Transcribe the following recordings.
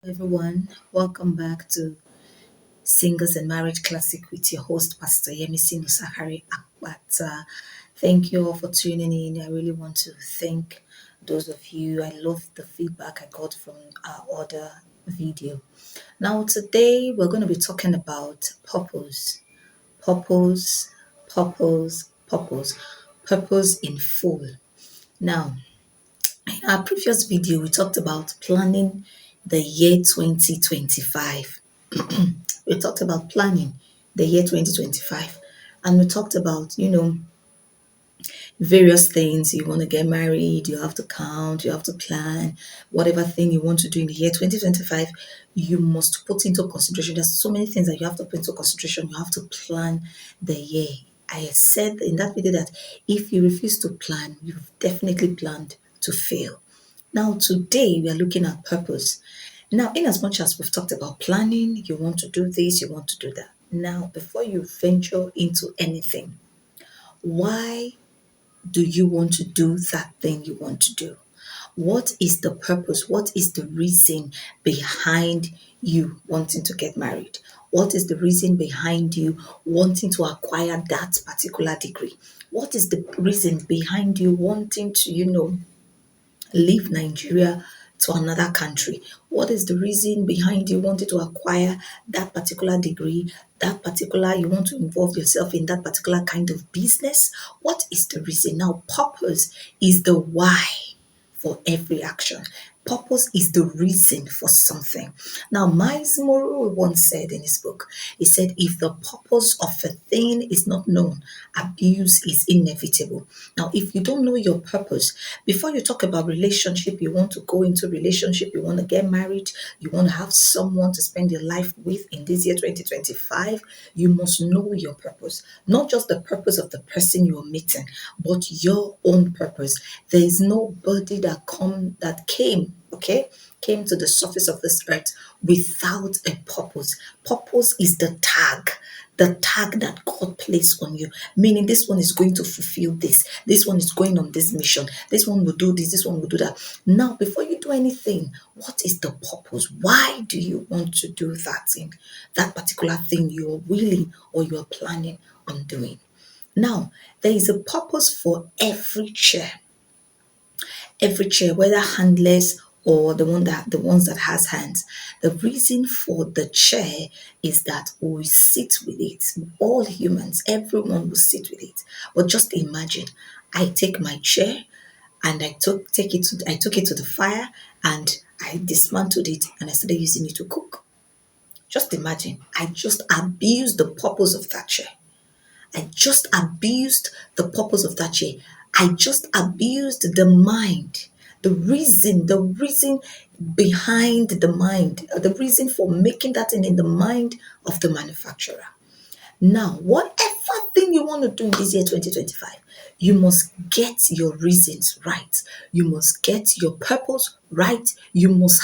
Everyone, welcome back to Singles and Marriage Classic with your host, Pastor Yemisi Musahari Akbata. Thank you all for tuning in. I really want to thank those of you. I love the feedback I got from our other video. Now, today we're going to be talking about purpose, purpose, purpose in full. Now, in our previous video, we talked about planning the year 2025. We talked about planning the year 2025. And we talked about, various things. You want to get married, you have to count, you have to plan, whatever thing you want to do in the year 2025, you must put into consideration. There's so many things that you have to put into consideration. You have to plan the year. I said in that video that if you refuse to plan, you've definitely planned to fail. Now, today we are looking at purpose. Now, in as much as we've talked about planning, you want to do this, you want to do that. Now, before you venture into anything, why do you want to do that thing you want to do? What is the purpose? What is the reason behind you wanting to get married? What is the reason behind you wanting to acquire that particular degree? What is the reason behind you wanting to, leave Nigeria to another country? What is the reason behind you wanting to acquire that particular degree, that particular, you want to involve yourself in that particular kind of business? What is the reason? Now, purpose is the why for every action. Purpose is the reason for something. Now, Miles Monroe once said in his book, he said, if the purpose of a thing is not known, abuse is inevitable. Now, if you don't know your purpose, before you talk about relationship, you want to go into relationship, you want to get married, you want to have someone to spend your life with in this year 2025, you must know your purpose. Not just the purpose of the person you're meeting, but your own purpose. There is nobody came to the surface of this earth without a purpose. Purpose is the tag that God placed on you, meaning this one is going to fulfill this one is going on this mission, this one will do this one will do that. Now, before you do anything, what is the purpose? Why do you want to do that thing, that particular thing you're willing or you're planning on doing? Now, there is a purpose for every chair, whether handless or the ones that has hands. The reason for the chair is that we sit with it. All humans, everyone will sit with it. But just imagine, I take my chair and I took it to the fire and I dismantled it and I started using it to cook. Just imagine, I just abused the purpose of that chair. I just abused the purpose of that chair. I just abused the mind. The reason behind the mind, the reason for making that thing in the mind of the manufacturer. Now, whatever thing you want to do in this year 2025, you must get your reasons right. You must get your purpose right. You must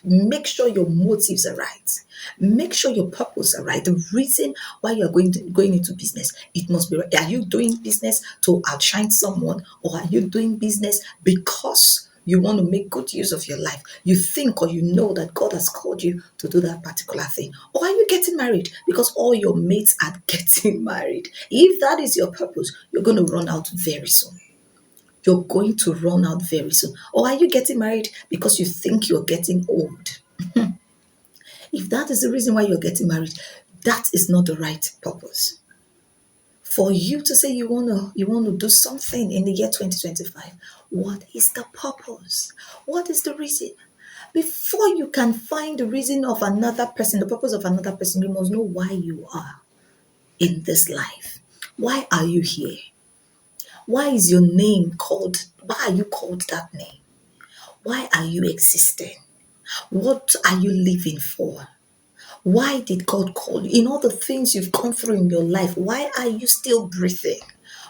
make sure your motives are right. Make sure your purpose are right. The reason why you're going into business, it must be right. Are you doing business to outshine someone, or are you doing business because you want to make good use of your life? You think or you know that God has called you to do that particular thing. Or are you getting married because all your mates are getting married? If that is your purpose, you're going to run out very soon. You're going to run out very soon. Or are you getting married because you think you're getting old? If that is the reason why you're getting married, that is not the right purpose. For you to say you want to do something in the year 2025, what is the purpose? What is the reason? Before you can find the reason of another person, the purpose of another person, you must know why you are in this life. Why are you here? Why is your name called? Why are you called that name? Why are you existing? What are you living for? Why did God call you? In all the things you've gone through in your life, why are you still breathing?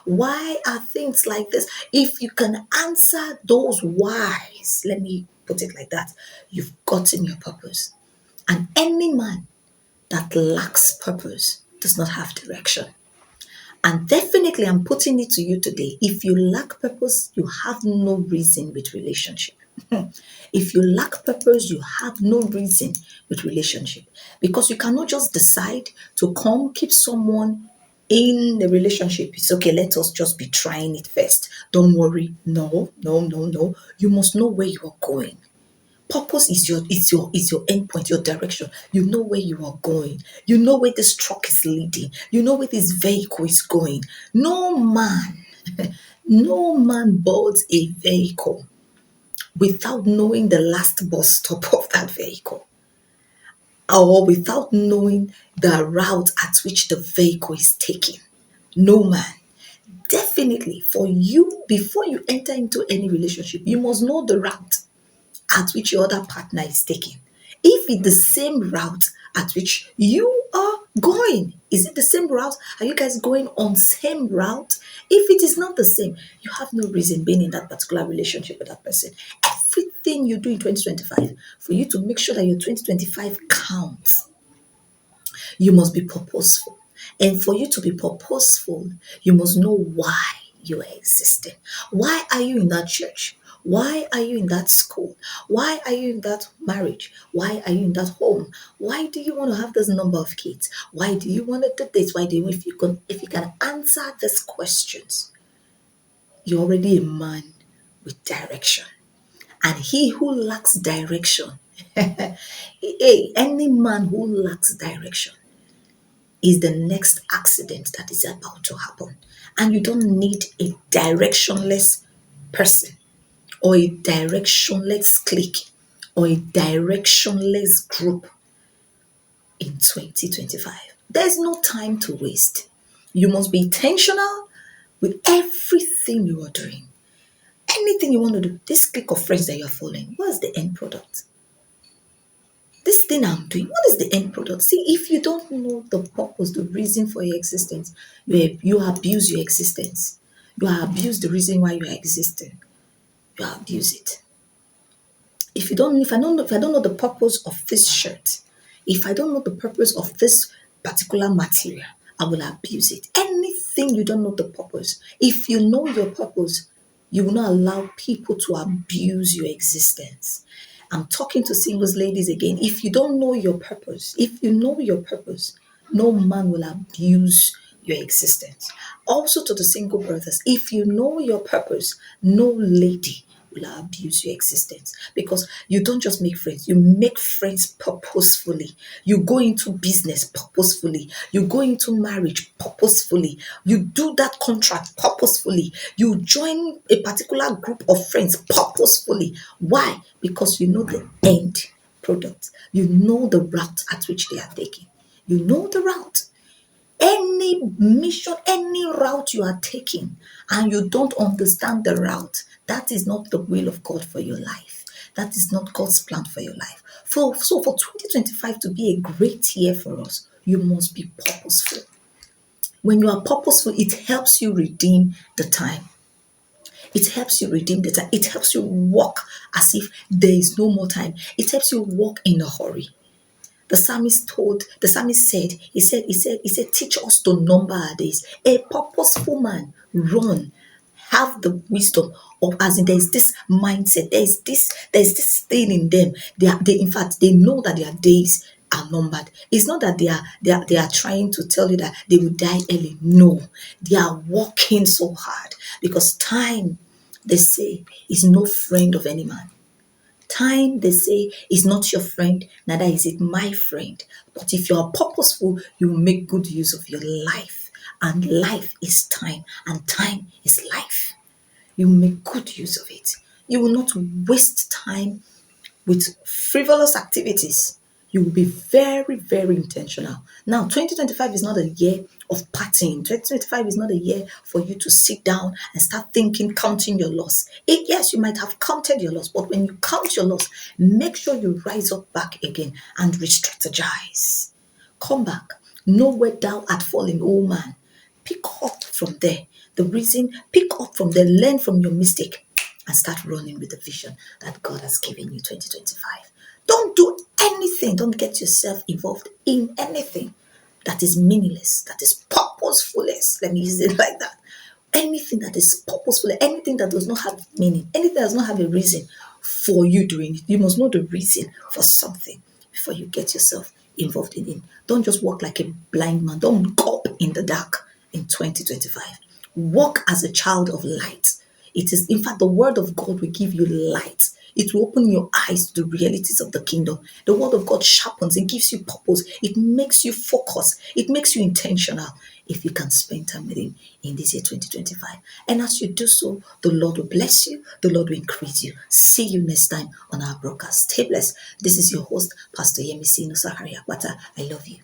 Why are things like this? If you can answer those whys, let me put it like that, you've gotten your purpose. And any man that lacks purpose does not have direction. And definitely, I'm putting it to you today. If you lack purpose, you have no reason with relationship. If you lack purpose, you have no reason with relationship, because you cannot just decide to come keep someone in the relationship. It's okay, let us just be trying it first. Don't worry. No, no, no, no. You must know where you are going. Purpose is your end point, your direction. You know where you are going. You know where this truck is leading. You know where this vehicle is going. No man, no man boards a vehicle without knowing the last bus stop of that vehicle, or without knowing the route at which the vehicle is taking. No man. Definitely, for you, before you enter into any relationship, you must know the route at which your other partner is taking. If it's the same route at which you are going, is it the same route? Are you guys going on same route? If it is not the same, you have no reason being in that particular relationship with that person. Everything you do in 2025, for you to make sure that your 2025 counts, you must be purposeful. And for you to be purposeful, you must know why you are existing. Why are you in that church? Why are you in that school? Why are you in that marriage? Why are you in that home? Why do you want to have this number of kids? Why do you want to do this? Why do you, if you can answer these questions, you're already a man with direction. And he who lacks direction, hey, any man who lacks direction is the next accident that is about to happen. And you don't need a directionless person, or a directionless clique, or a directionless group in 2025. There's no time to waste. You must be intentional with everything you are doing. Anything you want to do, this clique of friends that you're following, what's the end product? This thing I'm doing, what is the end product? See, if you don't know the purpose, the reason for your existence, you abuse your existence. You abuse the reason why you are existing. You abuse it. If I don't know the purpose of this shirt, if I don't know the purpose of this particular material, I will abuse it. Anything you don't know the purpose, if you know your purpose, you will not allow people to abuse your existence. I'm talking to singles ladies again. If you don't know your purpose, if you know your purpose, no man will abuse your existence. Also to the single brothers, if you know your purpose, no lady will abuse your existence, because you don't just make friends, you make friends purposefully. You go into business purposefully, you go into marriage purposefully, you do that contract purposefully, you join a particular group of friends purposefully. Why? Because you know the end product, you know the route at which they are taking, you know the route. Any mission, any route you are taking, and you don't understand the route, that is not the will of God for your life. That is not God's plan for your life. So for 2025 to be a great year for us, you must be purposeful. When you are purposeful, it helps you redeem the time. It helps you redeem the time. It helps you walk as if there is no more time. It helps you walk in a hurry. The psalmist said, he said, teach us to number our days. A purposeful man run, have the wisdom of, as in there's this mindset, there's this thing in them. They in fact they know that their days are numbered. It's not that they are trying to tell you that they will die early. No, they are working so hard, because time, they say, is no friend of any man. Time, they say, is not your friend, neither is it my friend. But if you are purposeful, you will make good use of your life. And life is time, and time is life. You will make good use of it. You will not waste time with frivolous activities. You will be very, very intentional. Now, 2025 is not a year of partying. 2025 is not a year for you to sit down and start thinking, counting your loss. Yes, you might have counted your loss, but when you count your loss, make sure you rise up back again and re-strategize. Come back. Know where thou art fallen, oh man. Pick up from there. Pick up from there, learn from your mistake, and start running with the vision that God has given you 2025. Don't do anything, don't get yourself involved in anything that is meaningless, that is purposefulness. Let me use it like that. Anything that is purposeful, anything that does not have meaning, anything that does not have a reason, for you doing it. You must know the reason for something before you get yourself involved in it. Don't just walk like a blind man. Don't go up in the dark in 2025. Walk as a child of light. It is, in fact, the word of God will give you light. It will open your eyes to the realities of the kingdom. The word of God sharpens, it gives you purpose, it makes you focus, it makes you intentional. If you can spend time with Him in this year 2025. And as you do so, the Lord will bless you, the Lord will increase you. See you next time on our broadcast. Stay blessed. This is your host, Pastor Yemisi Nusaharia Wata. I love you.